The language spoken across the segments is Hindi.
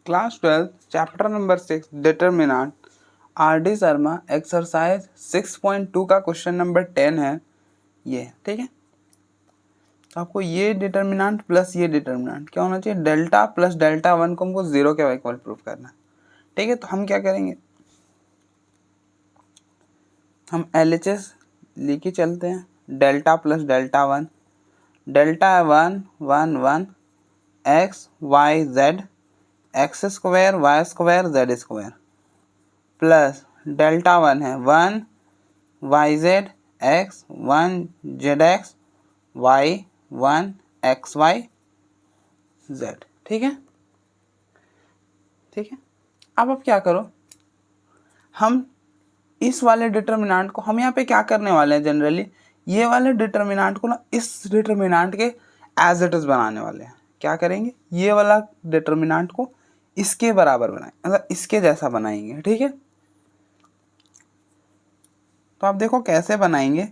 Class 12 chapter number 6 determinant RD. Sharma exercise 6.2 का क्वेश्चन नंबर 10 है ये, ठीक है। तो आपको ये डिटर्मिनेंट प्लस ये डिटर्मिनेंट क्या होना चाहिए, डेल्टा प्लस डेल्टा 1 को हमको 0 के इक्वल प्रूफ करना है, ठीक है। तो हम क्या करेंगे, हम LHS लेके चलते हैं, delta plus delta 1, delta 1 1 1 x y z x square y square z square plus delta 1 है 1 y z x 1 z x y 1 x y z, ठीक है, ठीक है। अब आप क्या करो, हम इस वाले डिटर्मिनेंट को हम यहाँ पे क्या करने वाले हैं, जनरली ये वाले डिटर्मिनेंट को ना इस डिटर्मिनेंट के एज इट इज बनाने वाले हैं। क्या करेंगे, ये वाला डिटर्मिनेंट को इसके बराबर बनाएं, मतलब इसके जैसा बनाएंगे, ठीक है। तो आप देखो कैसे बनाएंगे,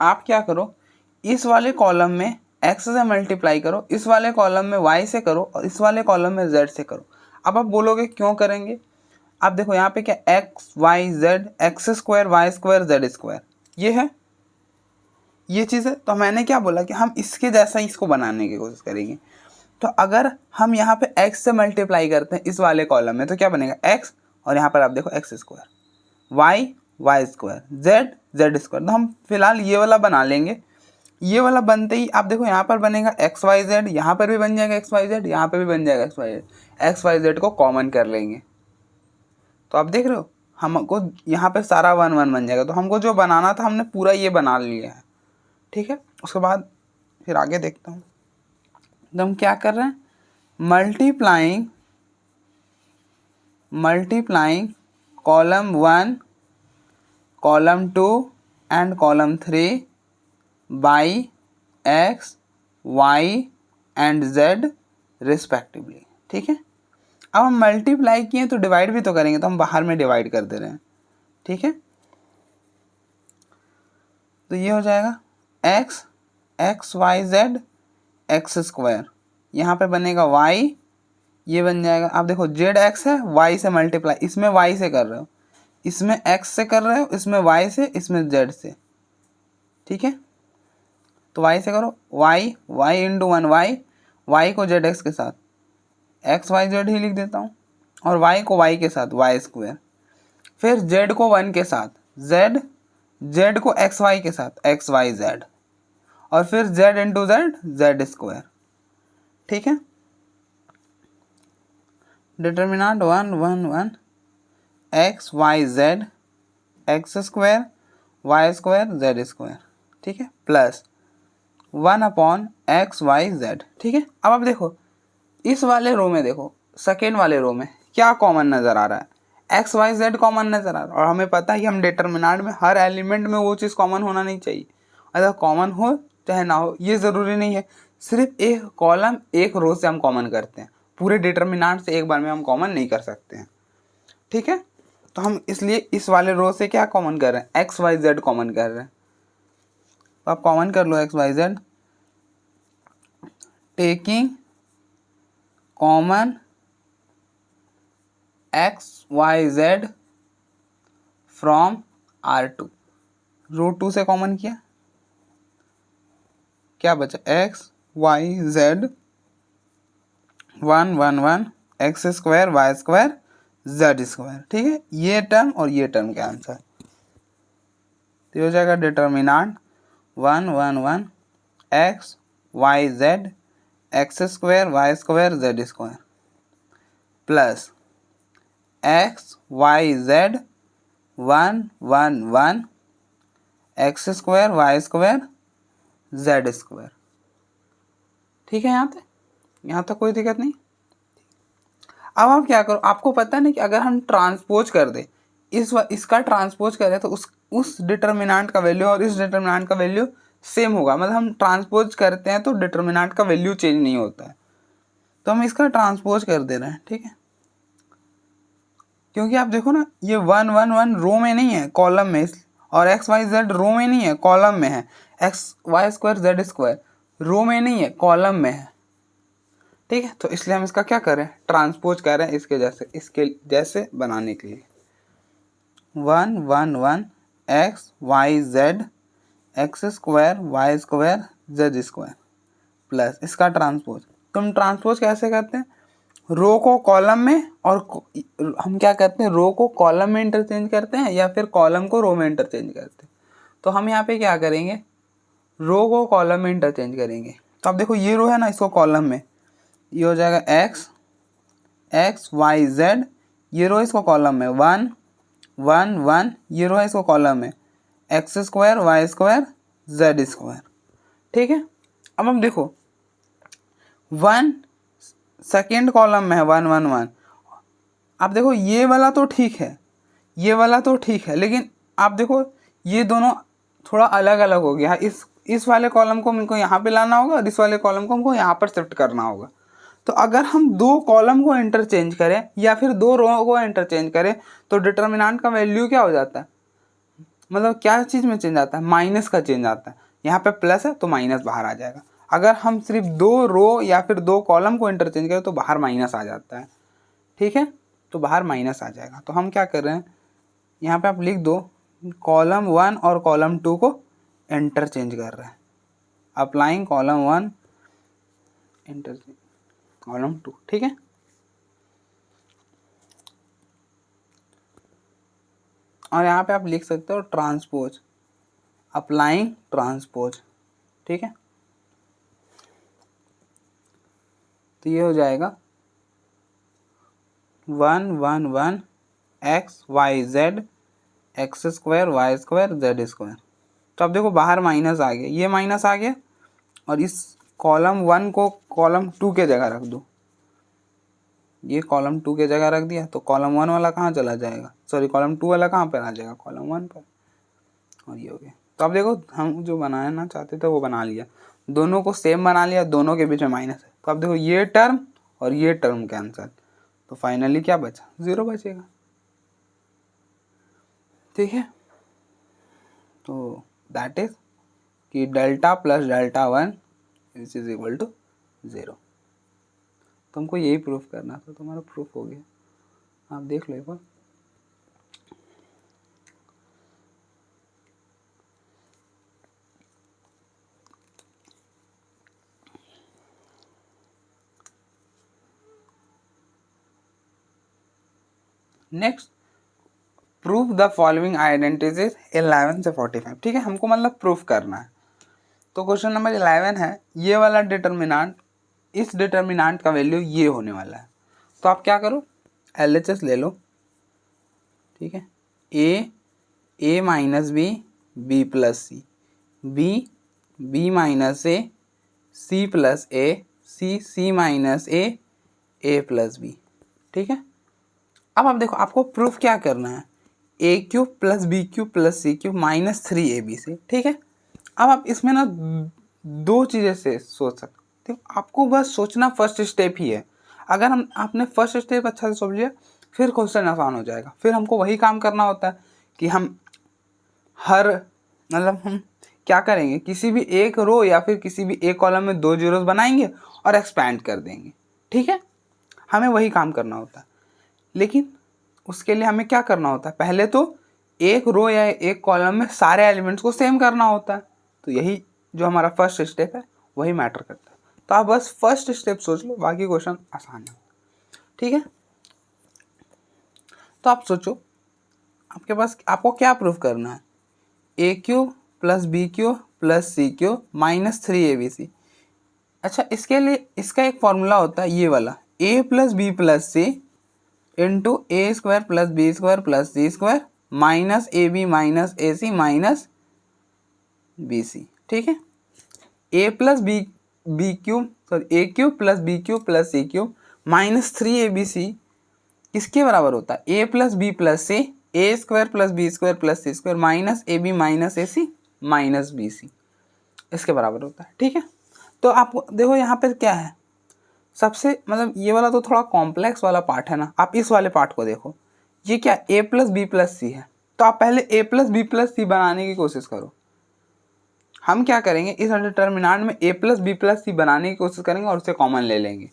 आप क्या करो, इस वाले कॉलम में x से मल्टीप्लाई करो, इस वाले कॉलम में y से करो और इस वाले कॉलम में z से करो। अब आप बोलोगे क्यों करेंगे, आप देखो यहाँ पे क्या x y z x square y square z square ये है, ये चीज़ है। तो मैंने क्या बोला कि हम इसके जैसा ही इसको बनाने की कोशिश करेंगे। तो अगर हम यहाँ पे x से मल्टीप्लाई करते हैं इस वाले कॉलम में तो क्या बनेगा x, और यहाँ पर आप देखो x square, y y square, z z square. तो हम फिलहाल ये वाला बना लेंगे, ये वाला बनते ही आप देखो यहाँ पर बनेगा एक्स वाई जेड, यहाँ पर भी बन जाएगा एक्स वाई जेड, यहाँ पर भी बन जाएगा एक्स वाई जेड को कॉमन कर लेंगे। तो आप देख रहे हो हमको यहाँ पे सारा 1 1 बन जाएगा। तो हमको जो बनाना था हमने पूरा ये बना लिया है, ठीक है। उसके बाद फिर आगे देखता हूँ, तो हम क्या कर रहे हैं, multiplying column 1 column 2 and column 3 by x y and z respectively, ठीक है। अब हम मल्टीप्लाई किए तो डिवाइड भी तो करेंगे, तो हम बाहर में डिवाइड कर दे रहे हैं, ठीक है। तो ये हो जाएगा x x y z x square, यहाँ पे बनेगा y, ये बन जाएगा, आप देखो जेड एक्स है y से मल्टीप्लाई, इसमें y से कर रहे हो, इसमें x से कर रहे हो, इसमें y से, इसमें z से, ठीक है। तो y से करो y इंटू 1 y को जेड एक्स के साथ एक्स वाई जेड ही लिख देता हूँ, और y को y के साथ वाई स्क्वायर, फिर z को 1 के साथ z को एक्स वाई के साथ एक्स वाई जेड, और फिर z इंटू जेड स्क्वायर, ठीक है। Determinant 1 1 1 x y z x square y square z square, ठीक है, plus 1 upon x y z, ठीक है। अब आप देखो इस वाले रो में, देखो सेकेंड वाले रो में क्या कॉमन नज़र आ रहा है, एक्स वाई जेड कॉमन नज़र आ रहा है। और हमें पता है कि हम डिटर्मिनेंट में हर एलिमेंट में वो चीज़ कॉमन होना नहीं चाहिए, अगर कॉमन हो चाहे ना हो ये ज़रूरी नहीं है, सिर्फ एक कॉलम एक रो से हम कॉमन करते हैं, पूरे डिटर्मिनेंट से एक बार में हम कॉमन नहीं कर सकते हैं, ठीक है। तो हम इसलिए इस वाले रो से क्या कॉमन कर रहे हैं, एक्स वाई जेड कॉमन कर रहे हैं। तो आप कॉमन कर लो x y z, taking common x y z from R2, row 2 से कॉमन किया, क्या बचा x y z 1 1 1 x square y square z square, ठीक है। ये टर्म और ये टर्म का आंसर तो हो जाएगा determinant 1 1 1 x y z x square y square z square plus x y z 1 1 1 x square y square z square, ठीक है। यहाँ तक कोई दिक्कत नहीं। अब आप क्या करो, आपको पता नहीं कि अगर हम ट्रांसपोज कर दे इसका ट्रांसपोज करें तो उस डिटर्मिनेंट का वैल्यू और इस डिटर्मिनेंट का वैल्यू सेम होगा, मतलब हम ट्रांसपोज करते हैं तो डिटर्मिनेंट का वैल्यू चेंज नहीं होता है, तो हम इसका ट्रांसपोज कर दे रहे हैं, ठीक है। क्योंकि आप देखो ना, ये 1 1 1 रो में नहीं है, कॉलम में, और एक्स वाई जेड रो में नहीं है, कॉलम में है। X y square z square row में नहीं है, कॉलम में है, ठीक है। तो इसलिए हम इसका क्या करें, ट्रांसपोज करें इसके जैसे बनाने के लिए 1 1 1 x y z x square y square z square plus इसका ट्रांसपोज। तो हम ट्रांसपोज कैसे करते हैं, रो को कॉलम में, और हम क्या करते हैं, रो को कॉलम में इंटरचेंज करते हैं या फिर कॉलम को रो में इंटरचेंज करते हैं। तो हम यहाँ पे क्या करेंगे, रो को कॉलम में इंटरचेंज करेंगे। तो अब देखो ये रो है ना, इसको कॉलम में, ये हो जाएगा एक्स एक्स वाई जेड, ये रो इसको कॉलम में 1 1 1, ये रो है इसको कॉलम में x square y square z square, ठीक है। अब हम देखो 1 सेकेंड कॉलम में है 1 1 1। आप देखो ये वाला तो ठीक है, ये वाला तो ठीक है, लेकिन आप देखो ये दोनों थोड़ा अलग अलग हो गया। इस वाले कॉलम को हमको यहाँ पे लाना होगा और इस वाले कॉलम को हमको यहाँ पर शिफ्ट करना होगा। तो अगर हम दो कॉलम को इंटरचेंज करें या फिर दो रो को इंटरचेंज करें तो डिटर्मिनेंट का वैल्यू क्या हो जाता है, मतलब क्या चीज़ में चेंज आता है, माइनस का चेंज आता है। यहाँ पे प्लस है तो माइनस बाहर आ जाएगा। अगर हम सिर्फ दो रो या फिर दो कॉलम को इंटरचेंज करें तो बाहर माइनस आ जाता है, ठीक है। तो बाहर माइनस आ जाएगा। तो हम क्या कर रहे हैं, यहाँ पे आप लिख दो कॉलम 1 और कॉलम 2 को इंटरचेंज कर रहे हैं, अप्लाइंग कॉलम 1 इंटरचेंज कॉलम 2, ठीक है। और यहाँ पे आप लिख सकते हो ट्रांसपोज, अप्लाइंग ट्रांसपोज, ठीक है। तो ये हो जाएगा 1 1 1 x y z x square y square z square. तो अब देखो बाहर माइनस आ गया, ये माइनस आ गया, और इस कॉलम 1 को कॉलम 2 के जगह रख दो, ये कॉलम 2 के जगह रख दिया, तो कॉलम 1 वाला कहाँ चला जाएगा, सॉरी कॉलम 2 वाला कहाँ पर आ जाएगा, कॉलम 1 पर, और ये हो गया। तो अब देखो हम जो बनाना चाहते थे वो बना लिया, दोनों को सेम बना लिया, दोनों के बीच में माइनस है। तो अब देखो ये टर्म और ये टर्म कैंसिल, तो फाइनली क्या बचा, 0 बचेगा, ठीक है। तो दैट इज कि delta plus delta 1 is equal to 0। तुमको यही प्रूफ करना था, तुम्हारा प्रूफ हो गया, आप देख लो एक बार। Next, proof the following identities 11 से 45, ठीक है, हमको मतलब प्रूफ करना है। तो क्वेश्चन नंबर 11 है, ये वाला डिटर्मिनेंट, इस डिटर्मिनेंट का वैल्यू ये होने वाला है। तो आप क्या करो, LHS ले लो, ठीक है, a minus b plus c, b minus a, c plus a, c minus a plus b, ठीक है। अब आप देखो आपको प्रूफ क्या करना है, a cube plus b cube plus c cube minus 3ab, ठीक है। अब आप इसमें ना दो चीज़ें से सोच सकते हो, आपको बस सोचना फर्स्ट स्टेप ही है। अगर हम आपने फर्स्ट स्टेप अच्छा से समझ लिया फिर क्वेश्चन आसान हो जाएगा। फिर हमको वही काम करना होता है कि हम हम क्या करेंगे, किसी भी एक रो या फिर किसी भी एक कॉलम में दो जीरोस बनाएंगे और एक्सपैंड कर देंगे, ठीक है। हमें वही काम करना होता है, लेकिन उसके लिए हमें क्या करना होता है, पहले तो एक रो या एक कॉलम में सारे एलिमेंट्स को सेम करना होता है। तो यही जो हमारा फर्स्ट स्टेप है वही मैटर करता है। तो आप बस फर्स्ट स्टेप सोच लो, बाकी क्वेश्चन आसान है, ठीक है। तो आप सोचो आपके पास, आपको क्या प्रूफ करना है, a cube plus b cube plus c cube minus 3abc। अच्छा, इसके लिए इसका एक फॉर्मूला होता है ये वाला, a plus B plus c into a square plus b square plus c square minus a b minus a c minus b c, ठीक है। A plus b cube sorry a cube plus b cube plus c cube minus 3abc किसके बराबर होता है, a plus B plus c, a square plus b square plus c square minus a b minus a c minus b c. इसके बराबर होता है। ठीक है, तो आप देखो यहाँ पे क्या है, सबसे मतलब ये वाला तो थोड़ा कॉम्प्लेक्स वाला पार्ट है ना। आप इस वाले पार्ट को देखो, ये क्या a प्लस बी प्लस सी है, तो आप पहले a प्लस बी प्लस सी बनाने की कोशिश करो। हम क्या करेंगे, इस डिटर्मिनेंट में a प्लस बी प्लस सी बनाने की कोशिश करेंगे और उसे कॉमन ले लेंगे।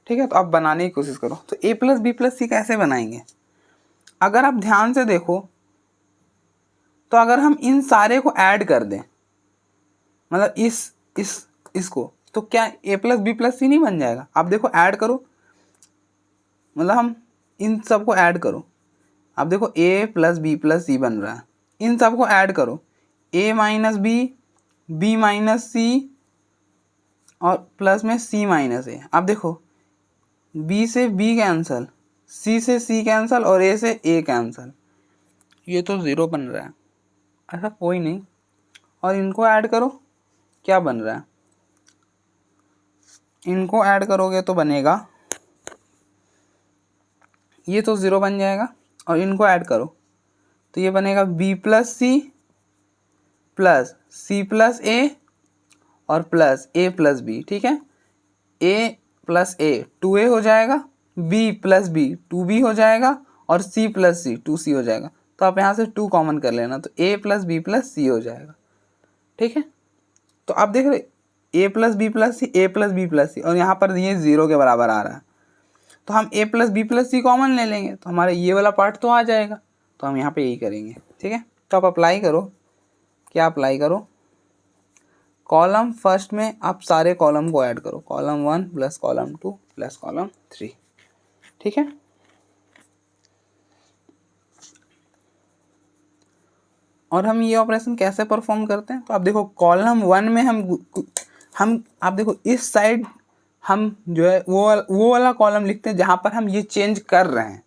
ठीक है, तो आप बनाने की कोशिश करो। तो a प्लस बी प्लस सी कैसे बनाएंगे, अगर आप ध्यान से देखो तो अगर हम इन सारे को ऐड कर दें, मतलब इसको, तो क्या a प्लस बी प्लस सी नहीं बन जाएगा। आप देखो ऐड करो, मतलब हम इन सबको ऐड करो। आप देखो a plus B plus c बन रहा है, इन सबको ऐड करो, a माइनस बी माइनस सी और प्लस में c माइनस ए। आप देखो b से b कैंसल, c से c कैंसल और a से a कैंसल, ये तो 0 बन रहा है, ऐसा कोई नहीं। और इनको ऐड करो, क्या बन रहा है, इनको ऐड करोगे तो बनेगा, ये तो 0 बन जाएगा। और इनको ऐड करो तो ये बनेगा b प्लस सी प्लस ए और प्लस a प्लस बी। ठीक है, a प्लस ए 2a हो जाएगा, b प्लस बी 2b हो जाएगा और c प्लस सी 2c हो जाएगा। तो आप यहाँ से 2 कॉमन कर लेना, तो a plus B plus c हो जाएगा। ठीक है, तो आप देख रहे a plus B plus c, a plus B plus c, और यहाँ पर ये 0 के बराबर आ रहा है, तो हम a plus B plus C common ले लेंगे, तो हमारा ये वाला पार्ट तो आ जाएगा। तो हम यहाँ पे यही करेंगे। ठीक है, तो आप अप्लाई करो, क्या अप्लाई करो, कॉलम फर्स्ट में आप सारे कॉलम को ऐड करो, column 1 plus column 2 plus column 3। ठीक है, और हम ये ऑपरेशन कैसे परफॉर्म करते हैं, तो आप देखो कॉलम 1 में हम आप देखो इस साइड हम जो है वो वाला कॉलम लिखते हैं जहाँ पर हम ये चेंज कर रहे हैं।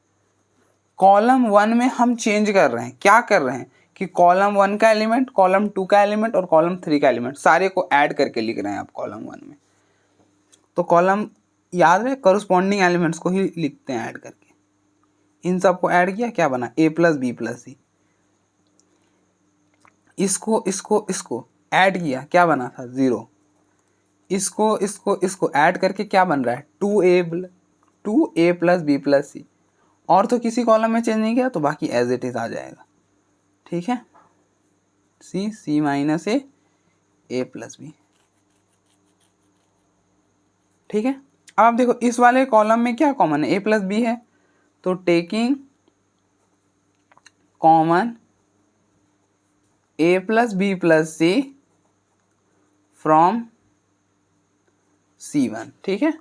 कॉलम 1 में हम चेंज कर रहे हैं, क्या कर रहे हैं कि कॉलम 1 का एलिमेंट, कॉलम 2 का एलिमेंट और कॉलम 3 का एलिमेंट सारे को ऐड करके लिख रहे हैं आप कॉलम 1 में। तो कॉलम याद रहे, करस्पॉन्डिंग एलिमेंट्स को ही लिखते हैं ऐड करके। इन सबको ऐड किया, क्या बना, a प्लस बी प्लस सी। इसको ऐड किया, क्या बना था, 0। इसको ऐड करके क्या बन रहा है, 2a plus B plus c. और तो किसी कॉलम में चेंज नहीं किया, तो बाकी एज इट इज आ जाएगा। ठीक है, c minus a plus b. ठीक है, अब आप देखो इस वाले कॉलम में क्या कॉमन है, a प्लस बी है, तो taking common a plus B plus C from C1। ठीक है,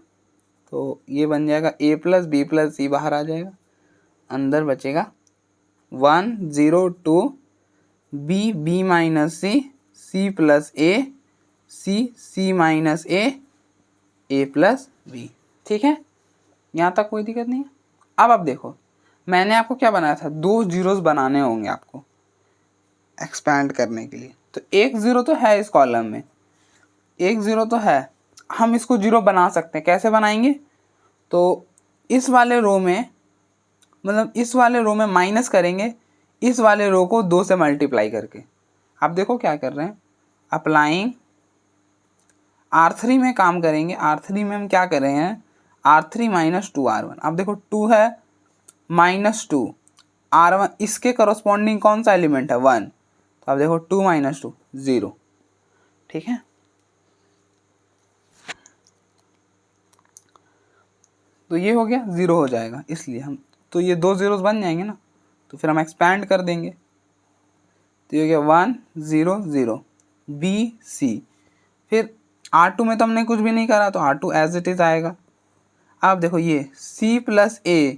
तो ये बन जाएगा a plus B plus c, बाहर आ जाएगा, अंदर बचेगा 1 0 2 b minus c plus a c minus a plus b. ठीक है, यहाँ तक कोई दिक्कत नहीं है। अब आप देखो, मैंने आपको क्या बनाया था, 2 जीरोस बनाने होंगे आपको एक्सपैंड करने के लिए। तो 1 0 तो है इस कॉलम में, 1 0 तो है, हम इसको 0 बना सकते हैं। कैसे बनाएंगे, तो इस वाले रो में, मतलब इस वाले रो में माइनस करेंगे इस वाले रो को 2 से मल्टीप्लाई करके। आप देखो क्या कर रहे हैं, अप्लाइंग R3 में काम करेंगे। R3 में हम क्या कर रहे हैं, R3 माइनस 2R1। आप देखो 2 है माइनस 2 R1, इसके करस्पॉन्डिंग कौन सा एलिमेंट है, 1। तो आप देखो 2 माइनस 2 0। ठीक है, तो ये हो गया, 0 हो जाएगा, इसलिए हम, तो ये 2 जीरोस बन जाएंगे ना, तो फिर हम एक्सपैंड कर देंगे, तो ये हो गया 1 0 0 बी सी। फिर R2 में तो हमने कुछ भी नहीं करा, तो R2 एज इट इज आएगा। आप देखो ये C plus a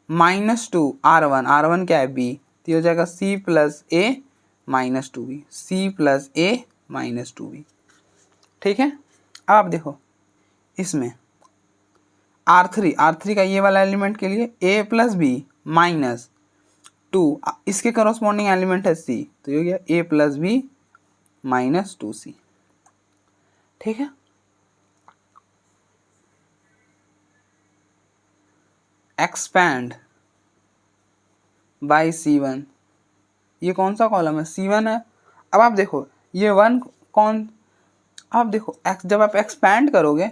minus 2 R1 क्या है, B, तो ये हो जाएगा C plus a minus 2B, C plus a minus 2B। ठीक है, अब आप देखो इसमें R3 का ये वाला एलिमेंट के लिए a प्लस बी माइनस 2, इसके करस्पॉन्डिंग एलिमेंट है C, तो ये हो गया a plus b minus 2C। ठीक है, एक्सपैंड बाय C1, ये कौन सा कॉलम है, C1 है। अब आप देखो ये 1 कौन, अब देखो x जब आप एक्सपैंड करोगे,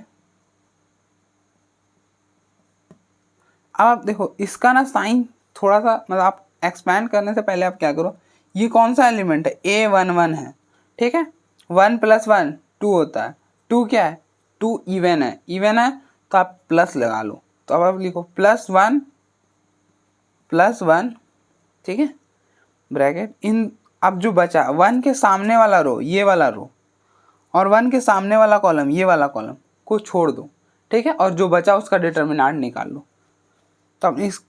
अब आप देखो इसका ना साइन थोड़ा सा, मतलब आप एक्सपैंड करने से पहले आप क्या करो, ये कौन सा एलिमेंट है, A11 है, ठीक है। 1 + 1 2 होता है, 2 क्या है, 2 इवन है, इवन है तो आप प्लस लगा लो, तो अब आप लिखो +1 +1, ठीक है, ब्रैकेट इन। अब जो बचा 1 के सामने वाला रो, ये वाला रो, और 1 के सामने वाला कॉलम, ये वाला कॉलम को छोड़ दो, ठीक है, और जो बचा उसका डिटर्मिनेंट निकाल लो। तो अब इस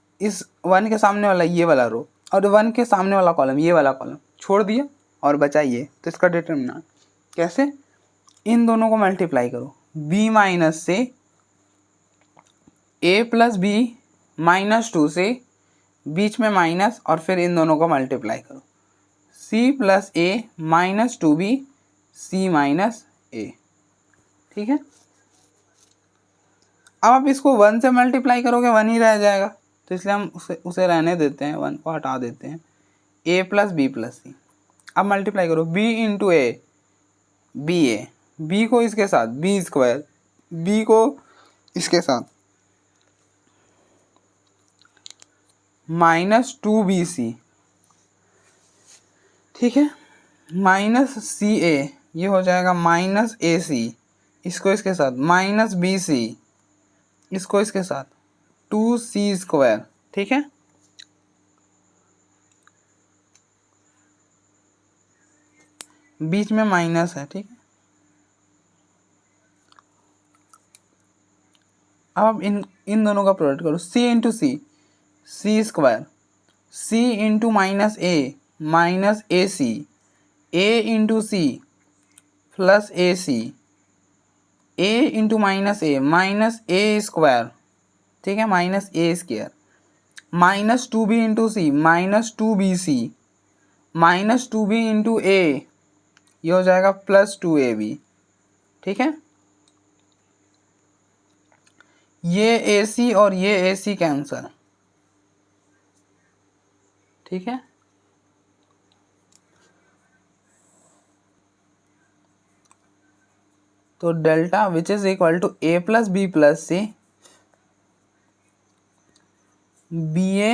1 के सामने वाला ये वाला रो और 1 के सामने वाला कॉलम, ये वाला कॉलम छोड़ दिया और बचा ये, तो इसका डिटर्मिनेंट कैसे, इन दोनों को मल्टीप्लाई करो, b माइनस से a + b -2 से बीच में माइनस, और फिर इन दोनों को मल्टीप्लाई करो, c + a -2b c - a, ठीक है। अब आप इसको 1 से मल्टीप्लाई करोगे 1 ही रह जाएगा, तो इसलिए हम उसे रहने देते हैं, 1 को हटा देते हैं, a + b + c। अब मल्टीप्लाई करो b × a, b को इसके साथ b², b को इसके साथ -2bc, ठीक है, -ca, ये हो जाएगा -ac, इसको इसके साथ -bc, इसको इसके साथ 2c², ठीक है। बीच में माइनस है, ठीक है। अब इन दोनों का प्रोडक्ट करो, c × c c², c × -a -ac, a × c + ac, a × -a -a², ठीक है, -a², -2b × c -2bc, -2b × a, ये हो जाएगा +2ab, ठीक है। ये AC और ये AC कैंसल, ठीक है। तो delta which is equal to a + b + c, ba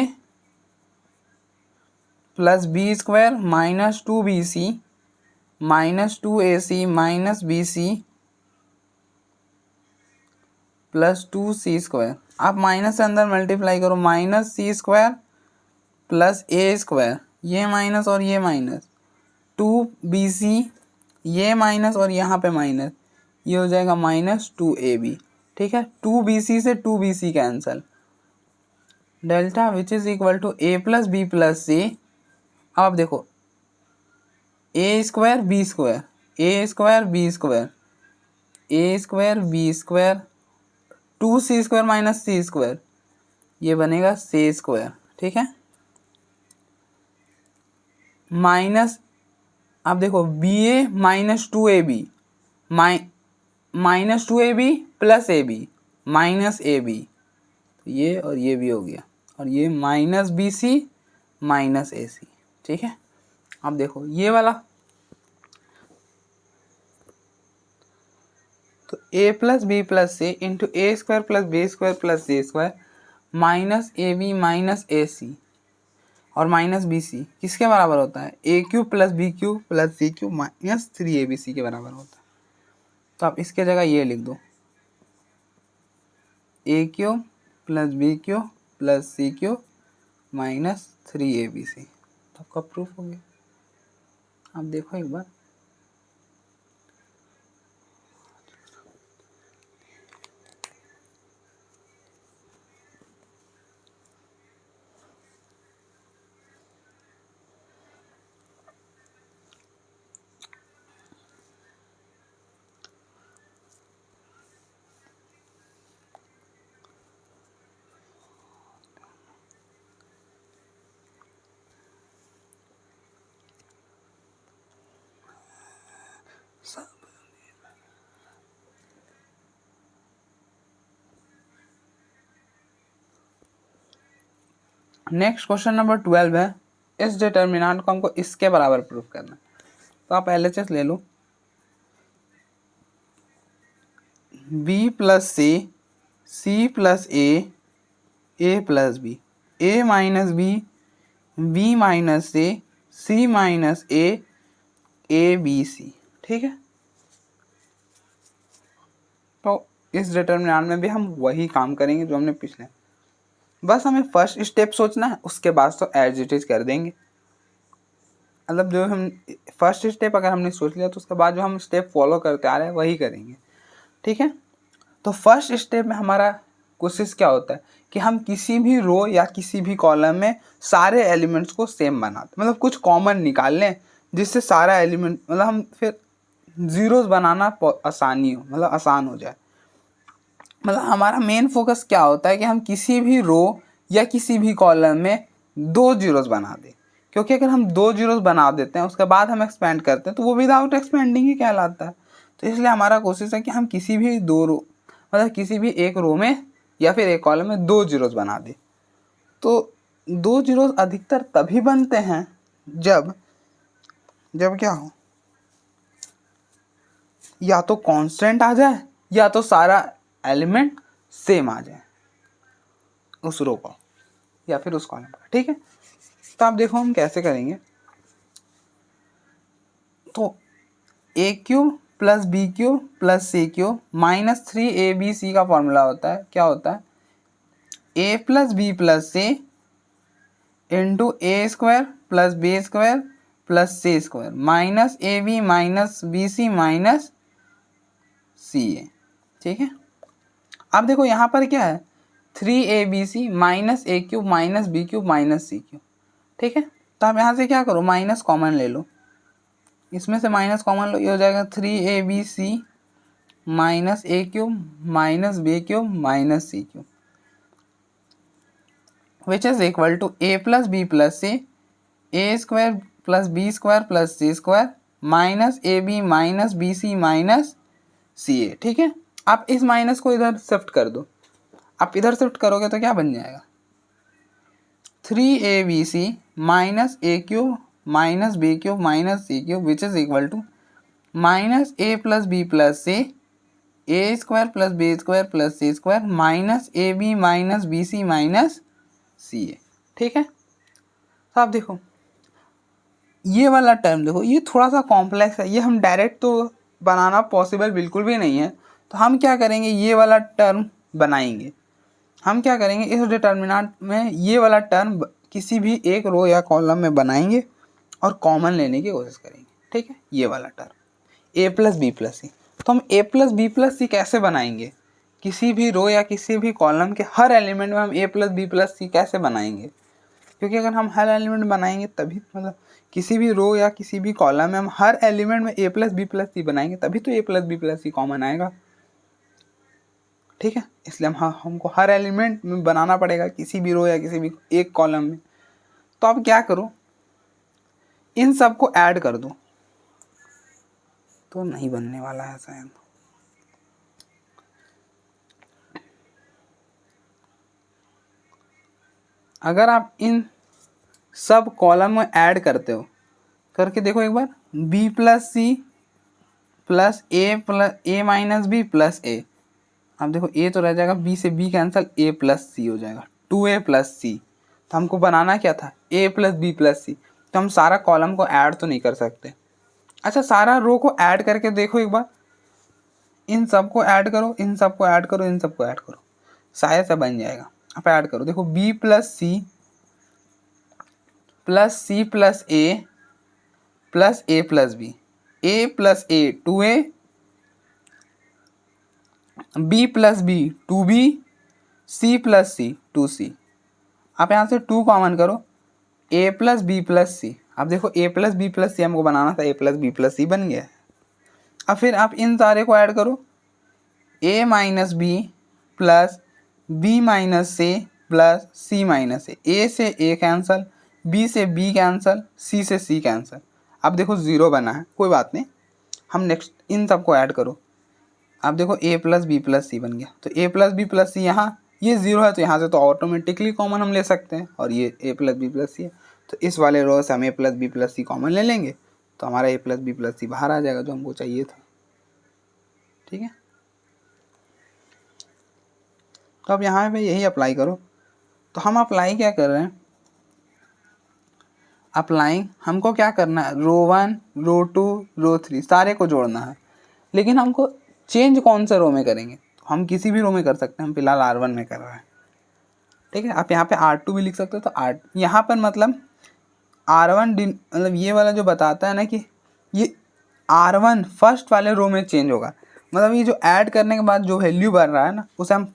+ b² -2bc -2ac -bc +2c²। आप माइनस से अंदर मल्टीप्लाई करो, -c² + a², ये माइनस और ये माइनस, 2bc, ये माइनस और यहाँ पे माइनस, ये हो जाएगा -2ab, ठीक है। 2bc से 2bc cancel, delta which is equal to a + b + c। अब आप देखो a² b² a² b² a² b², 2c² - c², ये बनेगा c², ठीक है। माइनस, अब देखो ba -2ab -2ab + ab -ab, तो ये और ये भी हो गया, और ये -bc -ac, ठीक है। अब देखो ये वाला, तो a + b + c × a² + b² + c² -ab -ac और -bc किसके बराबर होता है, a³ + b³ + c³ -3abc के बराबर होता है। तो आप इसके जगह ये लिख दो, a³ + b³ + c³ -3abc, तो आपका प्रूफ हो गया। आप देखो एक बार, नेक्स्ट क्वेश्चन नंबर 12 है, इस डिटर्मिनेंट को हमको इसके बराबर प्रूफ करना है। तो आप LHS ले लो, b plus C plus a plus b, a minus b minus c minus a b c. ठीक है, तो इस डिटर्मिनेंट में भी हम वही काम करेंगे जो हमने पिछले, बस हमें फर्स्ट स्टेप सोचना है, उसके बाद तो एज इट इज कर देंगे। मतलब जो हम फर्स्ट स्टेप अगर हमने सोच लिया तो उसके बाद जो हम स्टेप फॉलो करते आ रहे हैं वही करेंगे। ठीक है, तो फर्स्ट स्टेप में हमारा कोशिश क्या होता है कि हम किसी भी रो या किसी भी कॉलम में सारे एलिमेंट्स को सेम बनाते, मतलब कुछ कॉमन निकाल लें जिससे सारा एलिमेंट, मतलब हम फिर जीरोस बनाना आसानी हो, मतलब आसान हो जाए। मतलब हमारा मेन फोकस क्या होता है कि हम किसी भी रो या किसी भी कॉलम में 2 जीरोस बना दें, क्योंकि अगर हम 2 जीरोस बना देते हैं उसके बाद हम एक्सपेंड करते हैं तो वो विदाउट एक्सपेंडिंग ही कहलाता है। तो इसलिए हमारा कोशिश है कि हम किसी भी 2 रो, मतलब किसी भी एक रो में या फिर एक कॉलम में 2 जीरोस बना दें। तो 2 जीरोस अधिकतर तभी बनते हैं जब क्या हो, या तो कांस्टेंट आ जाए या तो सारा एलिमेंट सेम आ जाए उस रो का या फिर उस कॉलम का। ठीक है, तो आप देखो हम कैसे करेंगे। तो a cube plus b cube plus c cube minus 3ab का फॉर्मूला होता है, क्या होता है, a plus B plus c into a square plus b square plus c square minus a b minus b c minus c a. ठीक है, अब देखो यहाँ पर क्या है, 3abc minus a cube minus b cube minus c cube. ठीक है, तो आप यहाँ से क्या करो, माइनस कॉमन ले लो, इसमें से माइनस कॉमन लो, ये हो जाएगा 3abc minus a cube minus b cube minus c cube which is equal to a plus B plus c a square plus b square plus c square minus a b minus b c minus c a. ठीक है, आप इस माइनस को इधर शिफ्ट कर दो, आप इधर शिफ्ट करोगे तो क्या बन जाएगा, 3abc minus a cube minus b cube minus c cube which is equal to minus a plus B plus c a square plus b square plus c square minus a b minus b c minus c a. ठीक है, तो आप देखो ये वाला टर्म देखो, ये थोड़ा सा कॉम्प्लेक्स है, ये हम डायरेक्ट तो बनाना पॉसिबल बिल्कुल भी नहीं है। तो हम क्या करेंगे, ये वाला टर्म बनाएंगे। हम क्या करेंगे, इस डिटर्मिनेंट में ये वाला टर्म किसी भी एक रो या कॉलम में बनाएंगे और कॉमन लेने की कोशिश करेंगे। ठीक है, ये वाला टर्म ए प्लस बी प्लस सी, तो हम ए प्लस बी प्लस सी कैसे बनाएंगे, किसी भी रो या किसी भी कॉलम के हर एलिमेंट में हम ए प्लस बी प्लस सी कैसे बनाएंगे, क्योंकि अगर हम हर एलिमेंट बनाएंगे तभी, मतलब किसी भी रो या किसी भी कॉलम में हम हर एलिमेंट में ए प्लस बी प्लस सी बनाएंगे तभी तो ए प्लस बी प्लस सी कॉमन आएगा। ठीक है, इसलिए हमको हर एलिमेंट में बनाना पड़ेगा किसी भी रो या किसी भी एक कॉलम में। तो आप क्या करो, इन सब को ऐड कर दो, तो नहीं बनने वाला है शायद। अगर आप इन सब कॉलम में ऐड करते हो, करके देखो एक बार, B plus C plus a minus b plus ए, अब देखो ए तो रह जाएगा, बी से बी कैंसिल, ए प्लस सी हो जाएगा, 2a प्लस सी। तो हमको बनाना क्या था, a plus B plus C. तो हम सारा कॉलम को ऐड तो नहीं कर सकते। अच्छा, सारा रो को ऐड करके देखो एक बार, इन सब को ऐड करो, इन सब को ऐड करो, इन सब को ऐड करो, शायद से बन जाएगा। आप ऐड करो, देखो b plus C plus a plus b, a plus a 2a, b plus b 2b, c plus c 2c। आप यहाँ से 2 कॉमन करो, a plus B plus c. अब देखो a plus B plus c हमको बनाना था, a plus B plus c बन गया। अब फिर आप इन सारे को ऐड करो, a minus b plus b minus c plus c minus a से ए कैंसल, बी से बी कैंसल, सी से सी कैंसल। अब देखो ज़ीरो बना है, कोई बात नहीं, हम नेक्स्ट इन सबको ऐड करो। अब देखो a plus B plus c बन गया, तो ए प्लस बी प्लस सी, यहाँ ये ज़ीरो है तो यहाँ से तो ऑटोमेटिकली कॉमन हम ले सकते हैं, और ये ए प्लस बी प्लस सी है तो इस वाले रो से हम ए प्लस बी प्लस सी कॉमन ले लेंगे, तो हमारा ए प्लस बी प्लस सी बाहर आ जाएगा जो हमको चाहिए था। ठीक है, तो अब यहाँ पे यही अप्लाई करो। तो हम अप्लाई क्या कर रहे हैं, अप्लाइंग हमको क्या करना है, रो 1 रो 2 रो 3 सारे को जोड़ना है, लेकिन हमको चेंज कौन से रो में करेंगे, हम किसी भी रो में कर सकते हैं, हम फिलहाल R1 में कर रहे हैं। ठीक है, आप यहाँ पे R2 भी लिख सकते हो। तो R यहाँ पर मतलब R1 मतलब ये वाला जो बताता है ना कि ये R1 फर्स्ट वाले रो में चेंज होगा, मतलब ये जो ऐड करने के बाद जो वैल्यू बन रहा है ना उसे हम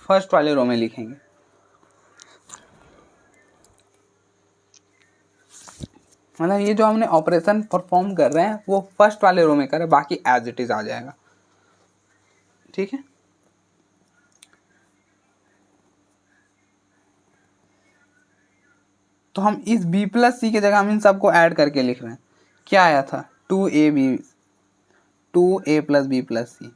फर्स्ट वाले रो में लिखेंगे। मतलब ये जो हमने ऑपरेशन परफॉर्म कर रहे हैं वो फर्स्ट वाले रो में करें, बाकी एज इट इज आ जाएगा। ठीक है, तो हम इस b प्लस सी की जगह हम इन सबको ऐड करके लिख रहे हैं। क्या आया था, 2a प्लस बी प्लस सी,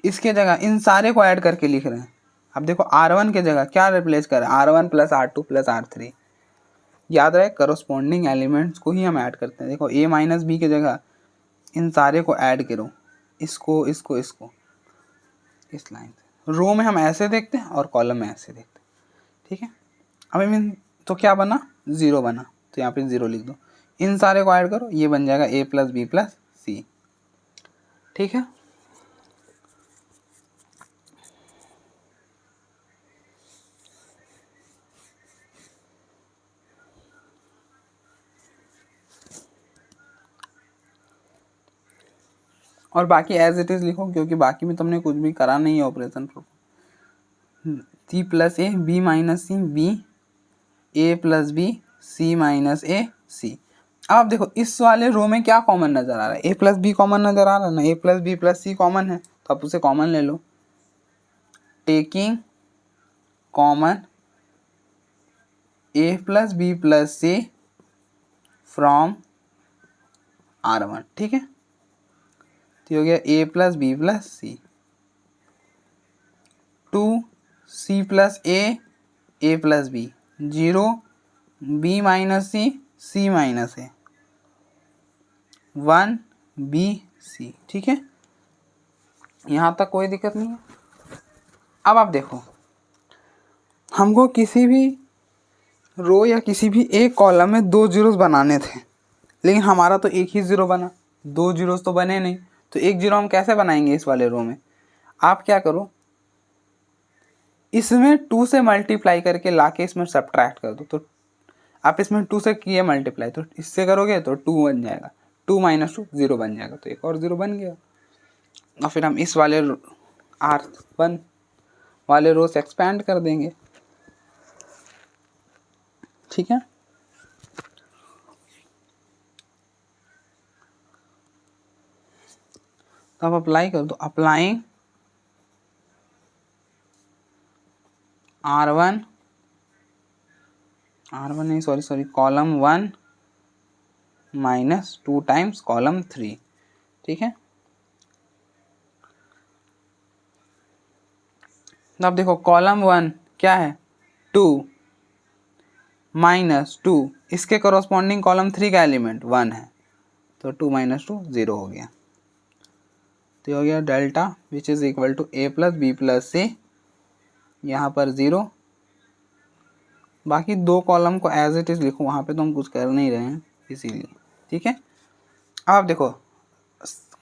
इसके जगह इन सारे को ऐड करके लिख रहे हैं। अब देखो R1 के जगह क्या रिप्लेस करें, R1 plus R2 plus R3। याद रहे करस्पॉन्डिंग एलिमेंट्स को ही हम ऐड करते हैं। देखो a माइनस बी की जगह इन सारे को ऐड करो, इसको इसको इसको, इस लाइन से। रो में हम ऐसे देखते हैं और कॉलम में ऐसे देखते हैं। ठीक है, अब मीन तो क्या बना, 0 बना, तो यहाँ पे 0 लिख दो। इन सारे को ऐड करो, ये बन जाएगा a plus B plus c. ठीक है, और बाकी एज इट इज़ लिखो, क्योंकि बाकी में तुमने कुछ भी करा नहीं है operation. C plus a b minus c b, a plus b c minus a c. अब आप देखो इस वाले रो में क्या कॉमन नज़र आ रहा है, ए प्लस बी कॉमन नज़र आ रहा है ना, a plus B plus C common है, तो आप उसे कॉमन ले लो। Taking common a plus B plus C from R1। ठीक है, तो हो गया a plus B plus c, 2 c plus a plus b, 0 b minus c minus a, 1 b c. ठीक है, यहाँ तक कोई दिक्कत नहीं है। अब आप देखो हमको किसी भी रो या किसी भी एक कॉलम में 2 जीरोस बनाने थे, लेकिन हमारा तो एक ही ज़ीरो बना, 2 जीरोस तो बने नहीं। तो एक जीरो हम कैसे बनाएंगे इस वाले रो में, आप क्या करो, इसमें 2 से मल्टीप्लाई करके लाके इसमें सब्ट्रैक्ट कर दो। तो आप इसमें 2 से किए मल्टीप्लाई, तो इससे करोगे तो 2 बन जाएगा, 2 माइनस 2 0 बन जाएगा, तो एक और 0 बन गया। और फिर हम इस वाले R1 वाले रो से एक्सपैंड कर देंगे। ठीक है, तो अब अप्लाई कर दो, अप्लाइंग R1 नहीं sorry column 1 minus 2 times column 3। ठीक है, तो अब देखो कॉलम 1 क्या है, 2 माइनस 2, इसके कॉरस्पॉन्डिंग कॉलम 3 का एलिमेंट 1 है, तो 2 माइनस 2 0 हो गया। तो हो गया delta which is equal to a plus B plus c, यहाँ पर 0। बाकी 2 कॉलम को एज इट इज़ लिखो, वहाँ पे तो हम कुछ कर नहीं रहे हैं इसीलिए। ठीक है, अब आप देखो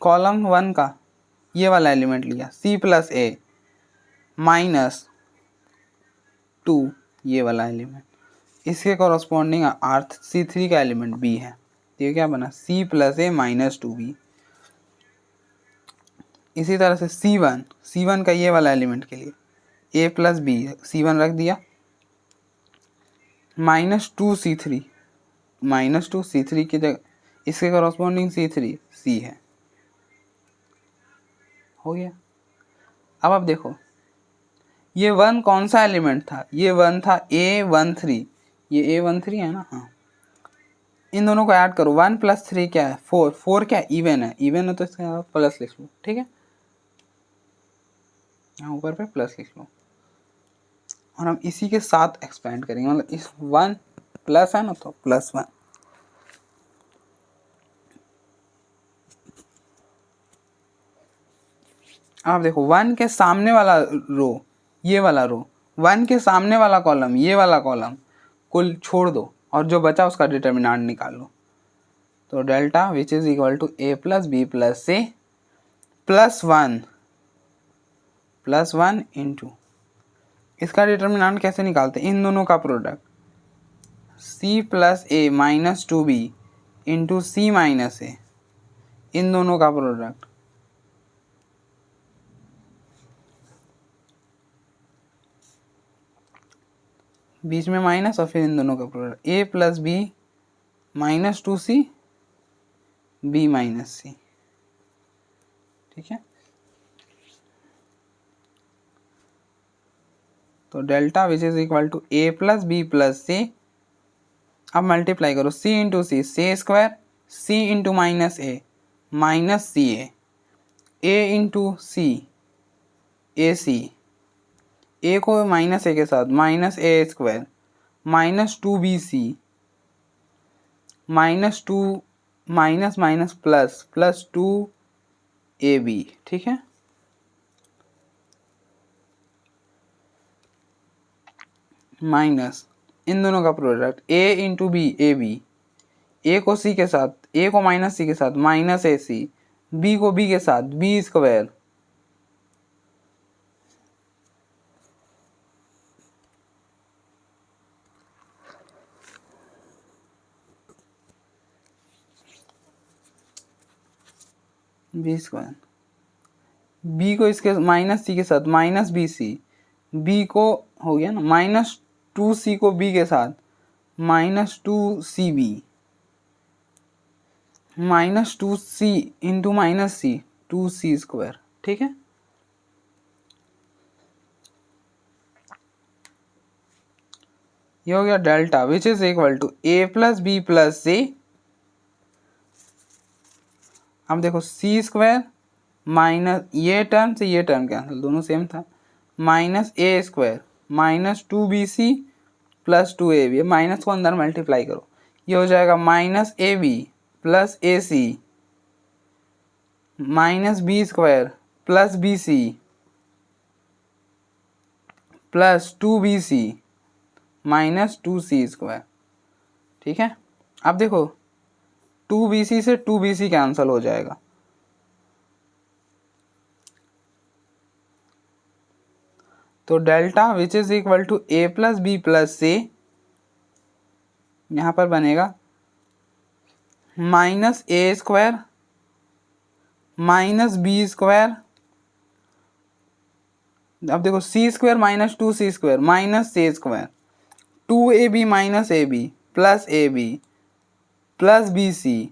कॉलम 1 का ये वाला एलिमेंट लिया सी प्लस ए माइनस 2, ये वाला एलिमेंट, इसके कॉरस्पॉन्डिंग अर्थ C3 का एलिमेंट बी है, तो ये क्या बना सी प्लस ए माइनस 2b। इसी तरह से C1 का ये वाला एलिमेंट के लिए ए प्लस बी, C1 रख दिया, -2 C3 की जगह इसके कॉरस्पॉन्डिंग C3 C है, हो गया। अब आप देखो ये 1 कौन सा एलिमेंट था, ये 1 था A13, ये A13 है ना, हाँ। इन दोनों को ऐड करो, 1 प्लस 3 क्या है 4, 4 क्या इवन है तो इसका प्लस लिख लो। ठीक है, यहाँ ऊपर पे प्लस लिख लो, और हम इसी के साथ एक्सपेंड करेंगे, मतलब इस 1 प्लस है ना तो +1। आप देखो 1 के सामने वाला रो ये वाला रो, 1 के सामने वाला कॉलम, ये वाला कॉलम कुल छोड़ दो और जो बचा उसका डिटर्मिनेंट निकाल लो। तो delta which is equal to a plus B plus C plus one into, इसका डिटर्मिनेंट कैसे निकालते हैं, इन दोनों का product, c plus a minus 2b into c minus a, इन दोनों का प्रोडक्ट, बीच में माइनस और फिर इन दोनों का product, a plus b minus 2c b minus c. ठीक है, तो delta which is equal to a plus B plus c, अब मल्टीप्लाई करो, c into c c square, c into minus c a into c a c, a को माइनस ए के साथ minus a square minus 2bc minus 2 minus minus plus plus 2ab। ठीक है, माइनस इन दोनों का product a into B a b, ए को सी के साथ, ए को माइनस सी के साथ माइनस ए सी, बी को बी के साथ b square b square, b को इसके माइनस सी के साथ माइनस बी सी, बी को हो गया ना माइनस 2c को b के साथ minus 2cb minus 2c into minus c 2c square. ठीक है, ये हो गया delta which is equal to a plus B plus c, अब देखो सी स्क्वायर माइनस ये टर्म से ये टर्म कैंसिल, दोनों सेम था, minus a square minus 2bc plus 2ab, minus को अंदर मल्टीप्लाई करो, ये हो जाएगा minus a b plus a c minus b square plus b c plus 2bc minus 2c square. ठीक है, अब देखो 2bc से 2bc कैंसिल हो जाएगा, तो delta which is equal to a plus B plus c, यहाँ पर बनेगा minus a square minus b square, अब देखो c square minus 2c square minus c square 2ab minus a b plus a b plus b c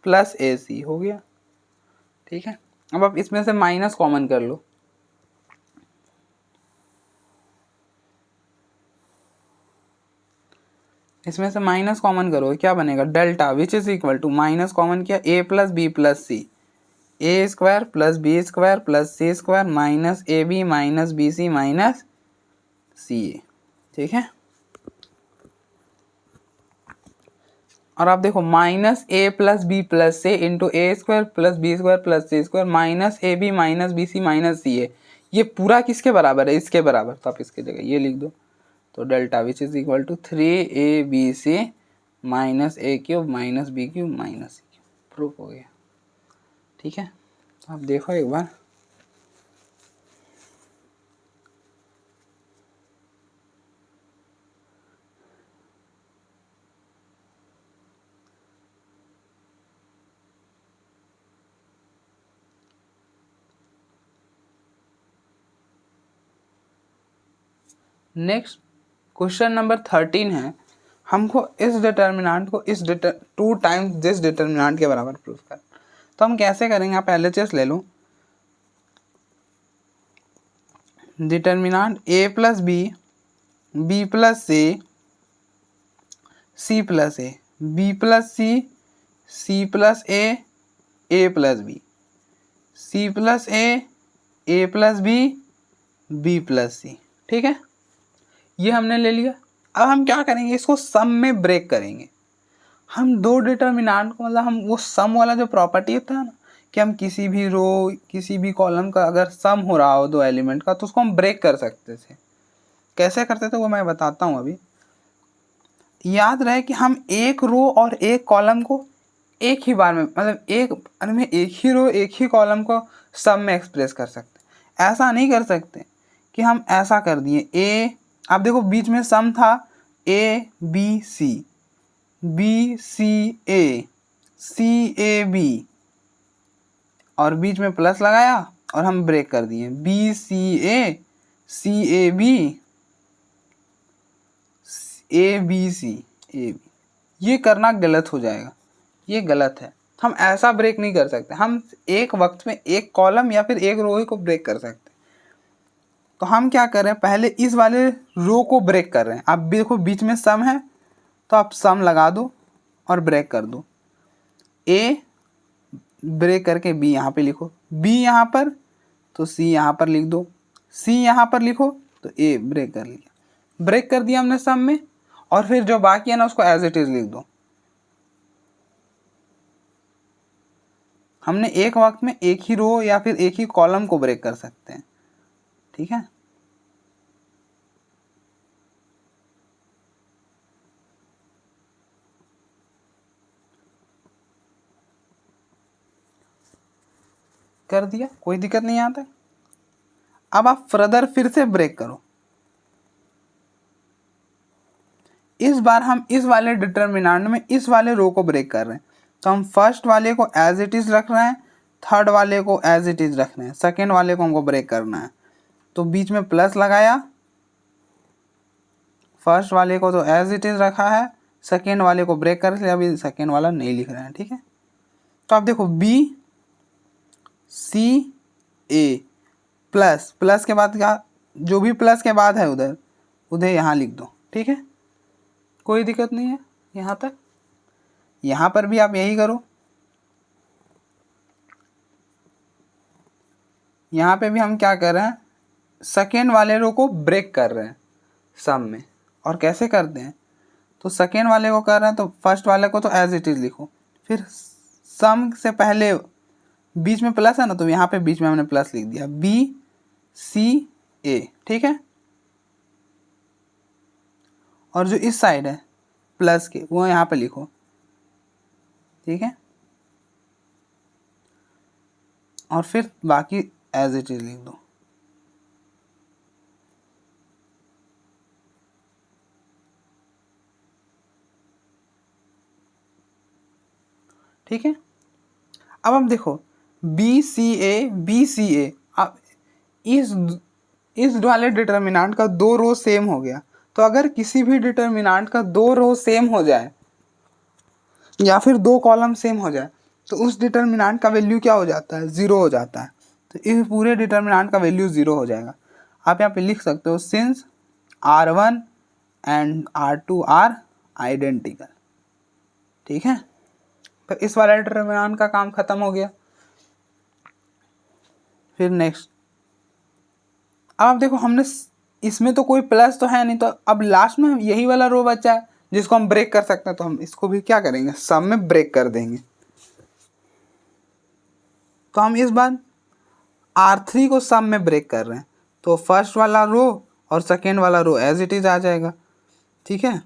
plus a c हो गया। ठीक है, अब आप इसमें से माइनस कॉमन कर लो, इसमें से माइनस कॉमन करो, क्या बनेगा, delta which is equal to minus common किया a plus B plus c, a square plus b square plus c square minus a b minus b c minus c a. ठीक है, और आप देखो minus a plus B plus c into a square plus b square plus c square minus a b minus b c minus c a, ये पूरा किसके बराबर है, इसके बराबर, तो आप इसके जगह ये लिख दो, तो delta which is equal to 3abc minus a cube minus b cube minus c cube, proof हो गया। ठीक है, तो आप देखो एक बार, नेक्स्ट क्वेश्चन नंबर 13 है, हमको इस डिटर्मिनेंट को इस 2 टाइम्स दिस डिटर्मिनेंट के बराबर प्रूफ कर, तो हम कैसे करेंगे, आप LHS ले लो, determinant a plus B plus C plus a, b plus C plus a plus b, c plus a plus B plus c. ठीक है, ये हमने ले लिया, अब हम क्या करेंगे, इसको सम में ब्रेक करेंगे, हम दो डिटर्मिनेंट को, मतलब हम वो सम वाला जो प्रॉपर्टी होता है ना कि हम किसी भी रो किसी भी कॉलम का अगर सम हो रहा हो दो एलिमेंट का तो उसको हम ब्रेक कर सकते थे। कैसे करते थे वो मैं बताता हूँ अभी। याद रहे कि हम एक रो और एक कॉलम को एक ही बार में मतलब एक बार में एक ही रो एक ही कॉलम को सम में एक्सप्रेस कर सकते। ऐसा नहीं कर सकते कि हम ऐसा कर दिए ए, आप देखो बीच में सम था a b c, b c a, c a b, और बीच में प्लस लगाया और हम ब्रेक कर दिए b c a, c a b, a b c, a b. ये करना गलत हो जाएगा, ये गलत है। हम ऐसा ब्रेक नहीं कर सकते, हम एक वक्त में एक कॉलम या फिर एक रो को ब्रेक कर सकते। तो हम क्या कर रहे हैं, पहले इस वाले रो को ब्रेक कर रहे हैं। आप देखो बीच में सम है तो आप सम लगा दो और ब्रेक कर दो। ए ब्रेक करके बी यहाँ पे लिखो, बी यहाँ पर तो सी यहाँ पर लिख दो, सी यहाँ पर लिखो तो ए ब्रेक कर लिया, ब्रेक कर दिया हमने सम में। और फिर जो बाकी है ना उसको एज इट इज लिख दो। हमने एक वक्त में एक ही रो या फिर एक ही कॉलम को ब्रेक कर सकते हैं, ठीक है। कर दिया, कोई दिक्कत नहीं आता। अब आप फर्दर फिर से ब्रेक करो। इस बार हम इस वाले डिटर्मिनेंट में इस वाले रो को ब्रेक कर रहे हैं। तो हम फर्स्ट वाले को एज इट इज रख रहे हैं, थर्ड वाले को एज इट इज रख रहे हैं, सेकेंड वाले को हमको ब्रेक करना है। तो बीच में प्लस लगाया, फर्स्ट वाले को तो एज इट इज रखा है, सेकेंड वाले को ब्रेक कर लिया, अभी सेकेंड वाला नहीं लिख रहे हैं, ठीक है। तो आप देखो बी सी ए प्लस, प्लस के बाद क्या, जो भी प्लस के बाद है उधर उधर यहाँ लिख दो, ठीक है, कोई दिक्कत नहीं है यहाँ तक। यहाँ पर भी आप यही करो, यहाँ पे भी हम क्या कर रहे हैं, सेकेंड वाले रो को ब्रेक कर रहे हैं सम में। और कैसे करते हैं, तो सेकेंड वाले को कर रहे हैं तो फर्स्ट वाले को तो एज इट इज लिखो, फिर सम से पहले बीच में प्लस है ना तो यहाँ पे बीच में हमने प्लस लिख दिया बी सी ए, ठीक है। और जो इस साइड है प्लस के वो यहाँ पे लिखो, ठीक है। और फिर बाकी एज इट इज लिख दो, ठीक है। अब हम देखो बी सी ए, अब इस वाले डिटर्मिनेंट का दो रो सेम हो गया। तो अगर किसी भी डिटर्मिनेंट का दो रो सेम हो जाए या फिर दो कॉलम सेम हो जाए तो उस डिटर्मिनेंट का वैल्यू क्या हो जाता है, ज़ीरो हो जाता है। तो इस पूरे डिटर्मिनेंट का वैल्यू ज़ीरो हो जाएगा। आप यहाँ पे लिख सकते हो since R1 and R2 are identical, ठीक है। तो इस वाले डिटर्मिनेंट का काम खत्म हो गया। फिर नेक्स्ट, अब आप देखो हमने इसमें तो कोई प्लस तो है नहीं, तो अब लास्ट में यही वाला रो बचा है जिसको हम ब्रेक कर सकते हैं। तो हम इसको भी क्या करेंगे, सम में ब्रेक कर देंगे। तो हम इस बार R3 को सम में ब्रेक कर रहे हैं, तो फर्स्ट वाला रो और सेकेंड वाला रो एज इट इज आ जाएगा, ठीक है।